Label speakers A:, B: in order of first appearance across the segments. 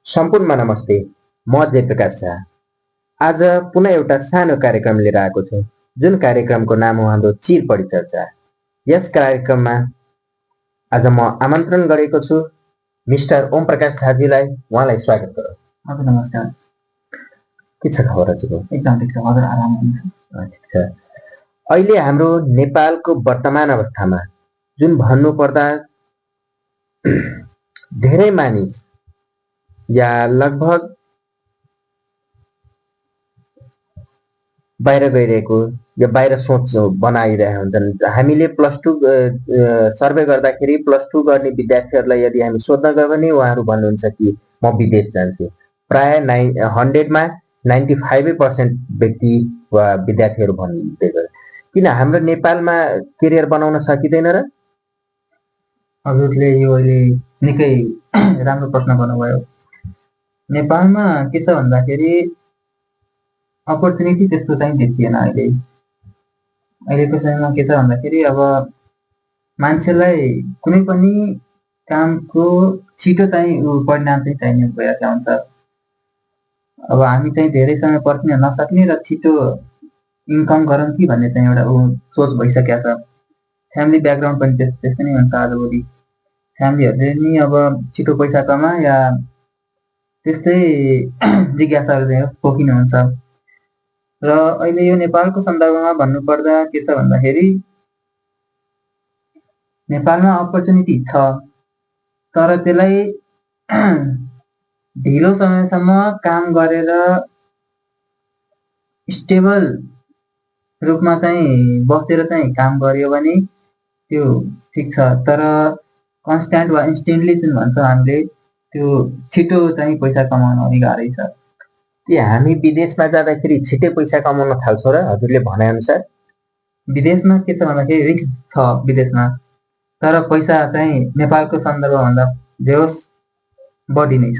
A: सम्पूर्णमा नमस्ते। म जयप्रकाश झा। आज पुनः एउटा सानो कार्यक्रम लिएर आएको छु, जुन कार्यक्रमको नाम हो हाम्रो चिर परिचर्चा। यस कार्यक्रममा आज म आमन्त्रण गरेको छु मिस्टर ओम प्रकाश झाजीलाई। उहाँलाई स्वागत गरौँ।
B: हजुर नमस्कार।
A: के छ खबर हजुरको?
B: एकदम ठिक छ हजुर, आराम हुनुहुन्छ?
A: ठिक छ। अहिले हाम्रो नेपालको वर्तमान अवस्थामा जुन भन्नुपर्दा धेरै मानिस या लगभग बाहिर गइरहेको या बाहिर सोच बनाइरहेका हुन्छन्। हामीले +2 सर्वे गर्दाखेरि +2 गर्ने विद्यार्थीहरूलाई यदि हामी सोध्न गयो भने उहाँहरू भन्नुहुन्छ कि म विदेश जान्छु। प्राय 100मा 95% व्यक्ति वा विद्यार्थीहरू भन्दै गए। किन हाम्रो नेपालमा करियर बनाउन सकिँदैन र?
B: हजुरले यो अहिले निकै राम्रो प्रश्न गर्नुभयो। नेपालमा के छ भन्दाखेरि अपर्च्युनिटी त्यस्तो चाहिँ देखिएन अहिले। अहिलेको समयमा के छ भन्दाखेरि अब मान्छेलाई कुनै पनि कामको छिटो चाहिँ परिणाम चाहिँ चाहिने भइरहेको हुन्छ। अब हामी चाहिँ धेरै समय पर्खिन नसक्ने र छिटो इन्कम गरौँ कि भन्ने चाहिँ एउटा सोच भइसकेको छ। फ्यामिली ब्याकग्राउन्ड पनि त्यस्तै नै हुन्छ। आजभोलि फ्यामिलीहरूले नि अब छिटो पैसा कमा या त्यस्तै जिज्ञासाहरू चाहिँ पोखिनु हुन्छ। र अहिले यो नेपालको सन्दर्भमा भन्नुपर्दा के छ भन्दाखेरि नेपालमा अपर्च्युनिटी छ, तर त्यसलाई ढिलो समयसम्म काम गरेर स्टेबल रूपमा चाहिँ बसेर चाहिँ काम गर्यो भने त्यो ठिक छ, तर कन्स्ट्यान्ट वा इन्स्टेन्टली जुन भन्छ हामीले त्यो छिटो चाहिँ पैसा कमाउन अलिक गाह्रै छ।
A: कि हामी विदेशमा जाँदाखेरि छिटै पैसा कमाउन थाल्छौँ र हजुरले भनेअनुसार?
B: विदेशमा के छ भन्दाखेरि रिस्क छ विदेशमा, तर पैसा चाहिँ नेपालको सन्दर्भभन्दा जे होस् बढी नै छ।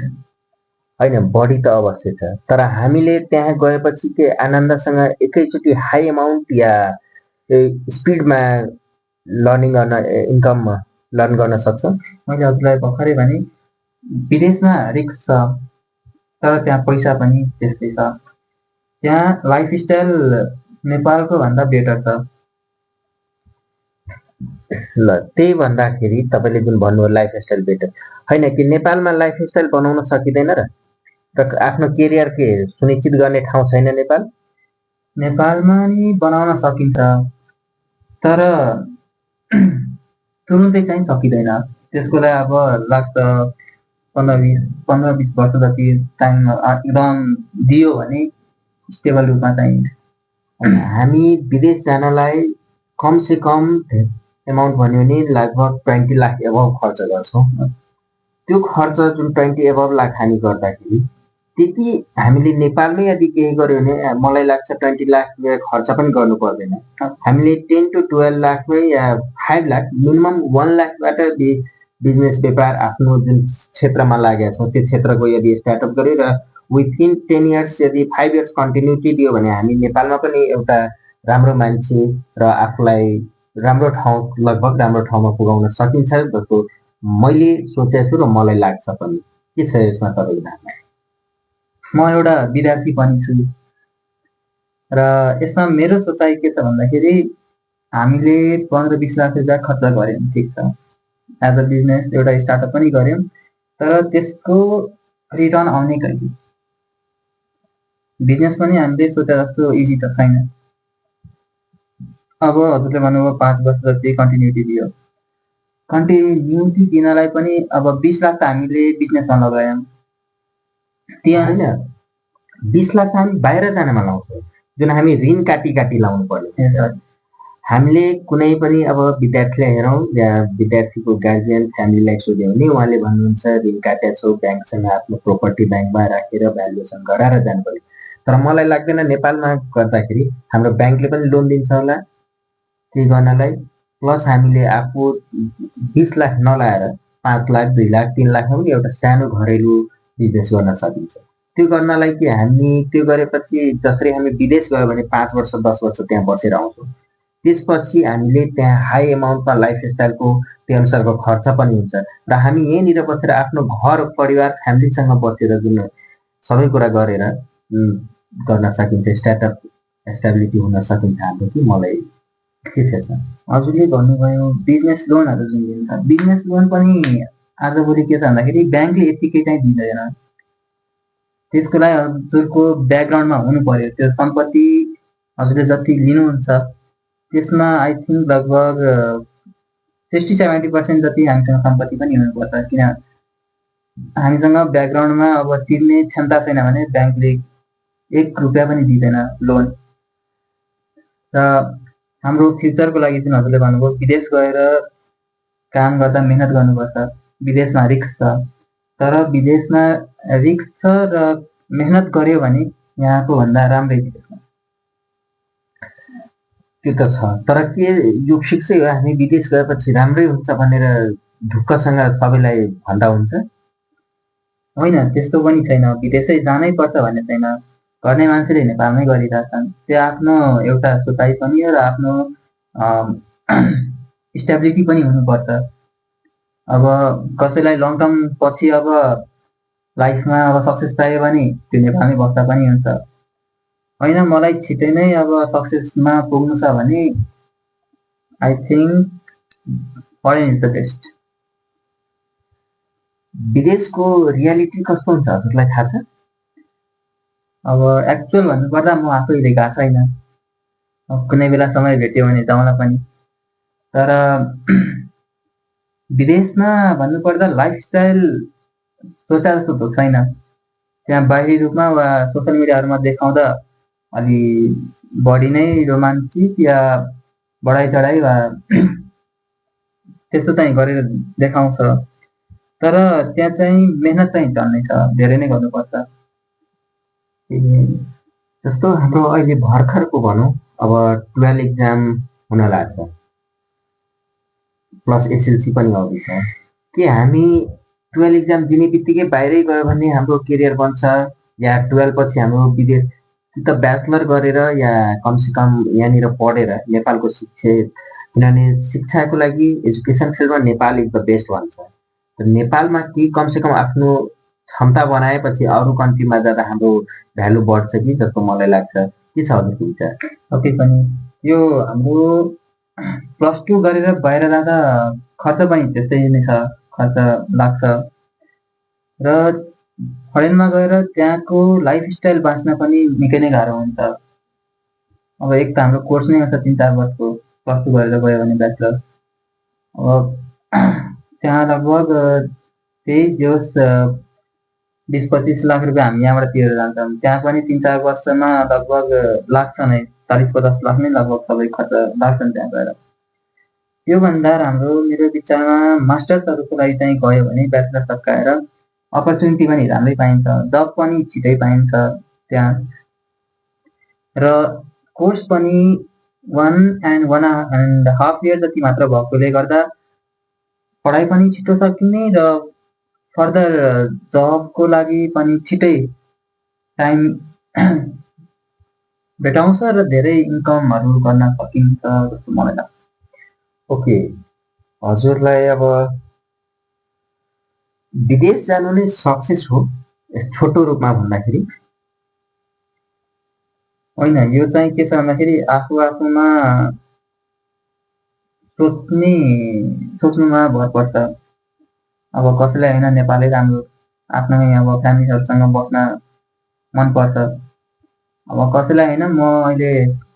A: होइन, बढी त अवश्य छ, तर हामीले त्यहाँ गएपछि के आनन्दसँग एकैचोटि हाई अमाउन्ट या स्पिडमा इन्कम लर्न गर्न सक्छौँ?
B: मैले हजुरलाई भर्खरै भने विदेशमा रिस्क छ, तर त्यहाँ पैसा पनि त्यस्तै छ। त्यहाँ लाइफस्टाइल नेपालको भन्दा बेटर छ।
A: ल, त्यही भन्दाखेरि तपाईँले जुन भन्नुभयो लाइफस्टाइल बेटर, होइन कि नेपालमा लाइफस्टाइल बनाउन सकिँदैन र? आफ्नो केरियर के सुनिश्चित गर्ने ठाउँ छैन नेपाल?
B: नेपालमा नि बनाउन सकिन्छ, तर तुरुन्तै चाहिँ सकिँदैन। त्यसको लागि अब लाग्छ 15-20 वर्ष जति टाइम एकदम दियो भने स्टेबल रूपमा चाहिँ।
A: हामी विदेश जानलाई कम से कम एमाउन्ट भन्यो भने लगभग 20 लाख एबभ खर्च गर्छौँ। त्यो खर्च जुन 20 एबभ लाख हामी गर्दाखेरि त्यति हामीले नेपालमै यदि केही गर्यो भने मलाई लाग्छ 20 लाख खर्च पनि गर्नु पर्दैन। हामीले 10 to 12 लाखमै या 5 लाख मिनिमम 1 लाखबाट बिजनेस व्यापार आफ्नो जुन क्षेत्रमा लागेका छौँ त्यो क्षेत्रको यदि स्टार्टअप गर्यो र विथिन 10 इयर्स यदि 5 इयर्स कन्टिन्युटी दियो भने हामी नेपालमा पनि एउटा राम्रो मान्छे र आफूलाई राम्रो ठाउँ लगभग राम्रो ठाउँमा पुगाउन सकिन्छ जस्तो मैले सोचेको छु र मलाई लाग्छ पनि। के छ यसमा तपाईँको धारणा?
B: म एउटा विद्यार्थी पनि छु र यसमा मेरो सोचाइ के छ भन्दाखेरि हामीले 15-20 लाख रुपियाँ खर्च गऱ्यौँ, ठिक छ, एज अ बिजनेस एउटा स्टार्टअप पनि गऱ्यौँ, तर त्यसको रिटर्न आउने कहिले? बिजनेस पनि हामीले सोचे जस्तो इजी त छैन। अब हजुरले भन्नुभयो 5 वर्ष जति कन्टिन्युटी दियो। कन्टिन्युटी दिनलाई पनि अब 20 लाख त हामीले बिजनेसमा लगायौँ।
A: होइन, 20 लाख त हामी बाहिर जानमा लाउँछौँ, जुन हामी ऋण काटी काटी लाउनु पर्यो। हामीले कुनै पनि अब विद्यार्थीलाई हेरौँ या विद्यार्थीको गार्जियन फ्यामिलीलाई सोध्यो भने उहाँले भन्नुहुन्छ ऋण काटेका छौँ, ब्याङ्कसँग आफ्नो प्रोपर्टी ब्याङ्कमा राखेर भ्यालुएसन गराएर जानु पर्यो। तर मलाई लाग्दैन नेपालमा गर्दाखेरि हाम्रो ब्याङ्कले पनि लोन दिन्छ होला केही गर्नलाई, प्लस हामीले आफू 20 लाख नलाएर 5 लाख 2 लाख 3 लाखमा पनि एउटा सानो घरेलु बिजनेस गर्न सकिन्छ। त्यो गर्नलाई कि हामी त्यो गरेपछि जसरी हामी विदेश गयो भने 5 वर्ष 10 वर्ष त्यहाँ बसेर आउँछौँ, त्यसपछि हामीले त्यहाँ हाई एमाउन्टमा लाइफस्टाइलको त्यो अनुसारको खर्च पनि हुन्छ र हामी यहीँनिर बसेर आफ्नो घर परिवार फ्यामिलीसँग बसेर जुन सबै कुरा गरेर गर्न सकिन्छ, स्टेबिलिटी हुन सकिन्छ हाम्रो कि मलाई के छ?
B: हजुरले भन्नुभयो बिजनेस लोनहरू जुन दिन्छ, बिजनेस लोन पनि आजभोलि के छ भन्दाखेरि ब्याङ्कले यत्तिकै चाहिँ दिँदैन। त्यसको लागि हजुरको ब्याकग्राउन्डमा हुनु पर्यो। त्यो सम्पत्ति हजुरले जति लिनुहुन्छ त्यसमा आई थिङ्क लगभग 60-70% जति हामीसँग सम्पत्ति पनि हुनुपर्छ। किन हामीसँग ब्याकग्राउन्डमा अब तिर्ने क्षमता छैन भने ब्याङ्कले 1 रुपियाँ पनि दिँदैन लोन। र हाम्रो फ्युचरको लागि जुन हजुरले भन्नुभयो विदेश गएर काम गर्दा मेहनत गर्नुपर्छ, विदेशमा रिस्क छ, तर विदेशमा रिस्क छ र मेहनत गर्यो भने यहाँको भन्दा राम्रै विदेशमा।
A: त्यो त छ, तर के यो फिक्सै हो हामी विदेश गएपछि राम्रै हुन्छ भनेर ढुक्कसँग सबैलाई भन्दा हुन्छ?
B: होइन, त्यस्तो पनि छैन। विदेशै जानै पर्छ भन्ने छैन। गर्ने मान्छेले नेपालमै गरिरहेछन्। त्यो आफ्नो एउटा सोचाइ पनि हो र आफ्नो स्टेबिलिटी पनि हुनुपर्छ। अब कसैलाई लङ टर्म पछि अब लाइफमा अब सक्सेस चाहियो भने त्यो नेपालमै बस्दा पनि हुन्छ। होइन, मलाई छिटै नै अब सक्सेसमा पुग्नु छ भने I think foreign is the best.
A: विदेशको रियालिटी कस्तो हुन्छ हजुरलाई थाहा छ?
B: अब एक्चुअल भन्नुपर्दा म आफैले गएको छैन। कुनै बेला समय भेट्यो भने जाउँला पनि। तर विदेशमा भन्नुपर्दा लाइफस्टाइल सोचे जस्तो त छैन। त्यहाँ बाहिरी रूपमा वा सोसियल मिडियाहरूमा देखाउँदा अलि बढी नै रोमान्टिक या बढाइ चढाइ वा त्यस्तो चाहिँ गरेर देखाउँछ। तर त्यहाँ चाहिँ मेहनत चाहिँ चल्ने छ, धेरै नै गर्नुपर्छ।
A: जस्तो हाम्रो अहिले भर्खरको भनौँ अब 12 एक्जाम हुन लाग्छ, प्लस एसएलसी पनि आउँदैछ। के हामी 12 एक्जाम दिने बित्तिकै बाहिरै गयो भने हाम्रो केरियर बन्छ या 12 पछि हाम्रो विदेश कि त ब्याचलर गरेर या कमसेकम यहाँनिर पढेर नेपालको किनभने शिक्षाको लागि एजुकेसन फिल्डमा नेपाल इज द बेस्ट भन्छ। नेपालमा कि कमसेकम आफ्नो क्षमता बनाएपछि अरू कन्ट्रीमा जाँदा हाम्रो भ्यालु बढ्छ कि जस्तो मलाई लाग्छ। के छ हजुरको विचार?
B: पक्कै पनि यो हाम्रो +2 गरेर बाहिर जाँदा खर्च पनि त्यस्तै नै छ, खर्च लाग्छ र फरेनमा गएर त्यहाँको लाइफस्टाइल बाँच्न पनि निकै नै गाह्रो हुन्छ। अब एक त हाम्रो कोर्स नै हुन्छ 3-4 वर्षको, +2 गरेर गयो भने ब्याचलर। अब त्यहाँ लगभग त्यही जे होस् 20-25 लाख रुपियाँ हामी यहाँबाट तिरेर जान्छौँ। त्यहाँ पनि 3-4 वर्षमा लगभग लाग्छ नै, 40-50 लाख नै लगभग सबै खर्च लाग्छन् त्यहाँ गएर। त्योभन्दा राम्रो मेरो विचारमा मास्टर्सहरूको लागि चाहिँ गयो भने ब्याचलर सकाएर अपर्च्युनिटी पनि राम्रै पाइन्छ, जब पनि छिटै पाइन्छ त्यहाँ, र कोर्स पनि 1.5 इयर जति मात्र भएकोले गर्दा पढाइ पनि छिटो सकिने र फर्दर जबको लागि पनि छिटै टाइम भेटाउँछ र धेरै इन्कमहरू गर्न सकिन्छ जस्तो मलाई लाग्छ।
A: ओके, हजुरलाई अब विदेश जानु नै सक्सेस हो छोटो रूपमा भन्दाखेरि?
B: होइन, यो चाहिँ के छ भन्दाखेरि आफूमा सोच्नुमा भर पर्छ। अब कसैलाई होइन नेपालै राम्रो, आफ्नै अब फ्यामिलीहरूसँग बस्न मनपर्छ। अब कसैलाई होइन म अहिले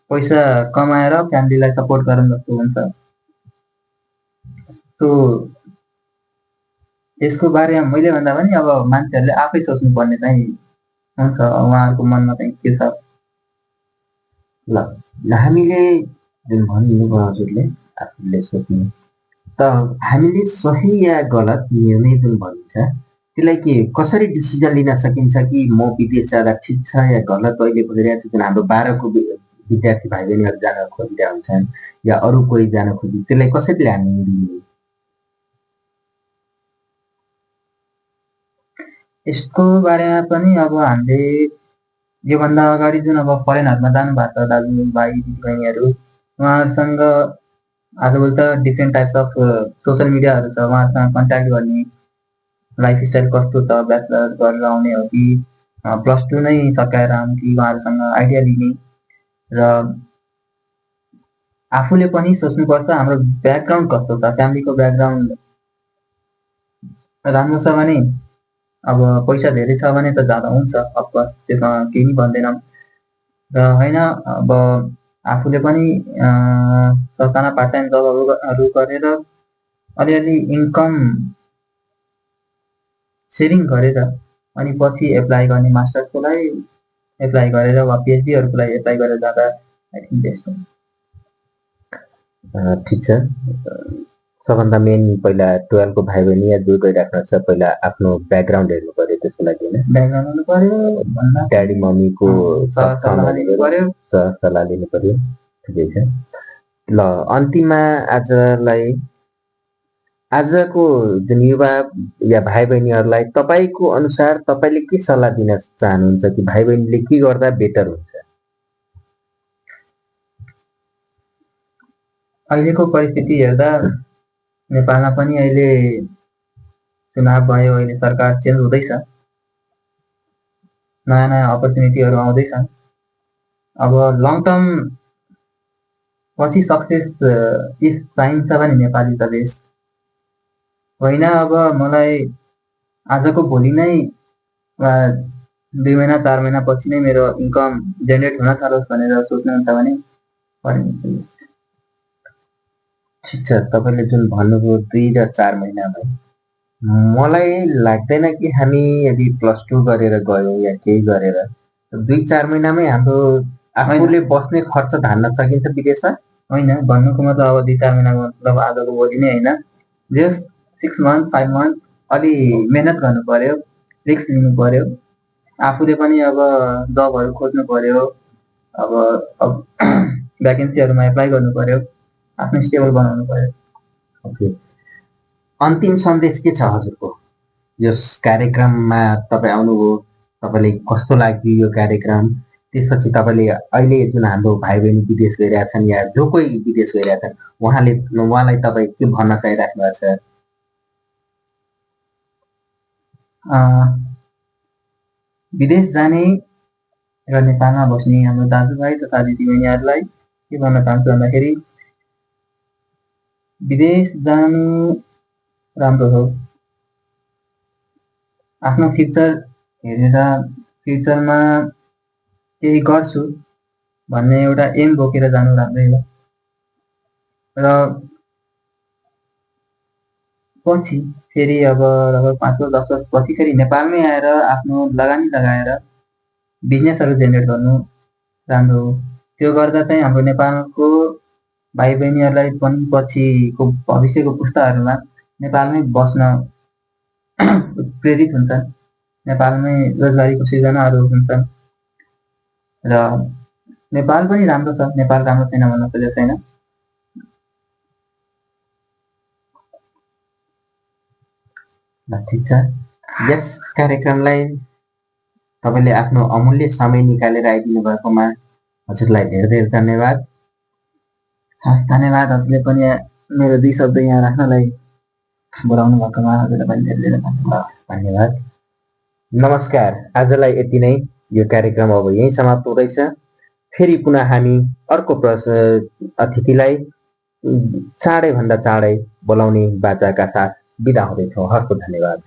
B: पैसा कमाएर फ्यामिलीलाई सपोर्ट गरौँ जस्तो हुन्छ। सो यसको बारेमा मैले भन्दा पनि अब मान्छेहरूले आफै सोच्नुपर्ने चाहिँ हुन्छ, उहाँहरूको मनमा चाहिँ के छ।
A: ल हामीले जुन भन्नुभयो हजुरले आफूले सोच्ने, त हामीले सही या गलत निर्णय जुन भनिन्छ त्यसलाई के कसरी डिसिजन लिन सकिन्छ कि म विदेश जाँदा ठिक छ या गलत? अहिले भइरहेको छ जुन हाम्रो 12को विद्यार्थी भाइ बहिनीहरू जान खोजिरहेका हुन्छन् या अरू कोही जान खोजी, त्यसलाई कसरी हामी लिने?
B: यसको बारेमा पनि अब हामीले योभन्दा अगाडि जुन अब फरेनहरूमा जानुभएको छ दाजु भाइ दिदीबहिनीहरू, उहाँहरूसँग आजभोलि त डिफ्रेन्ट टाइप्स अफ सोसियल मिडियाहरू छ, उहाँहरूसँग कन्ट्याक्ट गर्ने, लाइफस्टाइल कस्तो छ, ब्याचलर गरेर आउने हो कि +2 नै सकाएर आउँ कि उहाँहरूसँग आइडिया लिने र आफूले पनि सोच्नुपर्छ हाम्रो ब्याकग्राउन्ड कस्तो छ, फ्यामिलीको ब्याकग्राउन्ड राम्रो छ भने अब पैसा धेरै छ भने त जाँदा हुन्छ, अफकोर्स त्यसमा केही नि भन्दैनौँ र होइन अब आफूले पनि ससाना पार्ट टाइम जबहरू गरेर अलिअलि इन्कम सेभिङ गरेर अनि पछि एप्लाई गर्ने मास्टर्सको लागि एप्लाई गरेर वा पिएचडीहरूको लागि एप्लाई गरेर जाँदा आई थिङ्क बेस्ट हो।
A: ठिक छ। सबभन्दा मेन पहिला 12 को भाइ बहिनी या जो गइराख्नु छ पहिला आफ्नो ब्याकग्राउन्ड हेर्नु पर्यो, त्यसको लागि होइन
B: ब्याकग्राउन्ड हुनु पर्यो भन्दा
A: ड्याडी मम्मीको
B: सल्लाह लिनु पर्यो।
A: सल्लाह लिनु पर्यो। ठिकै छ। ल अन्तिममा आजको जुन युवा या भाइ बहिनीहरूलाई तपाईँको अनुसार तपाईँले के सल्लाह दिन चाहनुहुन्छ कि भाइ बहिनीले के गर्दा बेटर हुन्छ?
B: अहिलेको परिस्थिति हेर्दा नेपालमा पनि अहिले चुनाव भयो, अहिले सरकार चेन्ज हुँदैछ, नयाँ नयाँ अपर्च्युनिटीहरू आउँदैछन्। अब लङ टर्म पछि सक्सेस इफ चाहिन्छ भने नेपाली त बेस्ट होइन। अब मलाई आजको भोलि नै वा 2 महिना 4 महिना पछि नै मेरो इन्कम जेनेरेट हुन थालोस् भनेर सोच्नुहुन्छ भने
A: ठिक छ। तपाईँले जुन भन्नुभयो 2 र 4 महिनामै, मलाई लाग्दैन कि हामी यदि +2 गरेर गयौँ या केही गरेर 2-4 महिनामै हाम्रो आफूले बस्ने खर्च धान्न सकिन्छ विदेशमा?
B: होइन, भन्नुको मतलब अब 2-4 महिनाको मतलब आजको भोलि नै होइन, जस्ट 6 मन्थ 5 मन्थ अलि मेहनत गर्नु पर्यो, रिस्क लिनु पर्यो, आफूले पनि अब जबहरू खोज्नु पर्यो, अब भ्याकेन्सीहरूमा एप्लाई गर्नु पर्यो, आफ्नो स्टेबल बनाउनु पर्यो।
A: ओके, अन्तिम सन्देश के छ हजुरको? यस कार्यक्रममा तपाईँ आउनुभयो, तपाईँले कस्तो लाग्यो यो कार्यक्रम? त्यसपछि तपाईँले अहिले जुन हाम्रो भाइ बहिनी विदेश गइरहेछन् या जो कोही विदेश गइरहेछन् उहाँलाई तपाईँ के भन्न चाहिराख्नु भएको छ?
B: विदेश जाने र नेपालमा बस्ने हाम्रो दाजुभाइ तथा दिदीबहिनीहरूलाई के भन्न चाहन्छु भन्दाखेरि विदेश जानु राम्रो हो। आफ्नो फ्युचर हेरेर फ्युचरमा केही गर्छु भन्ने एउटा एम बोकेर जानु राम्रै हो र पछि फेरि अब 5 वर्ष 10 वर्ष पछि फेरि नेपालमै आएर आफ्नो लगानी लगाएर बिजनेसहरू जेनेरेट गर्नु राम्रो हो। त्यो गर्दा चाहिँ हाम्रो नेपालको भाइ बहिनीहरूलाई पनि पछिको भविष्यको पुस्ताहरूमा नेपालमै बस्न प्रेरित हुन्छन्, नेपालमै रोजगारीको सृजनाहरू हुन्छन् र नेपाल पनि राम्रो छ, नेपाल राम्रो छैन भन्न खोजेको छैन।
A: ठिक छ। यस कार्यक्रमलाई तपाईँले आफ्नो अमूल्य समय निकालेर आइदिनु भएकोमा हजुरलाई धेरै धेरै धन्यवाद।
B: धन्यवाद, हजुरले पनि मेरो 2 शब्द यहाँ राख्नलाई बोलाउनु भएकोमा हजुरलाई पनि धेरै धेरै
A: धन्यवाद। नमस्कार, आजलाई यति नै। यो कार्यक्रम अब यहीँ समाप्त हुँदैछ। फेरि पुनः हामी अर्को अतिथिलाई चाँडैभन्दा चाँडै बोलाउने बाचाका साथ बिदा हुँदैछौँ। हर्को धन्यवाद।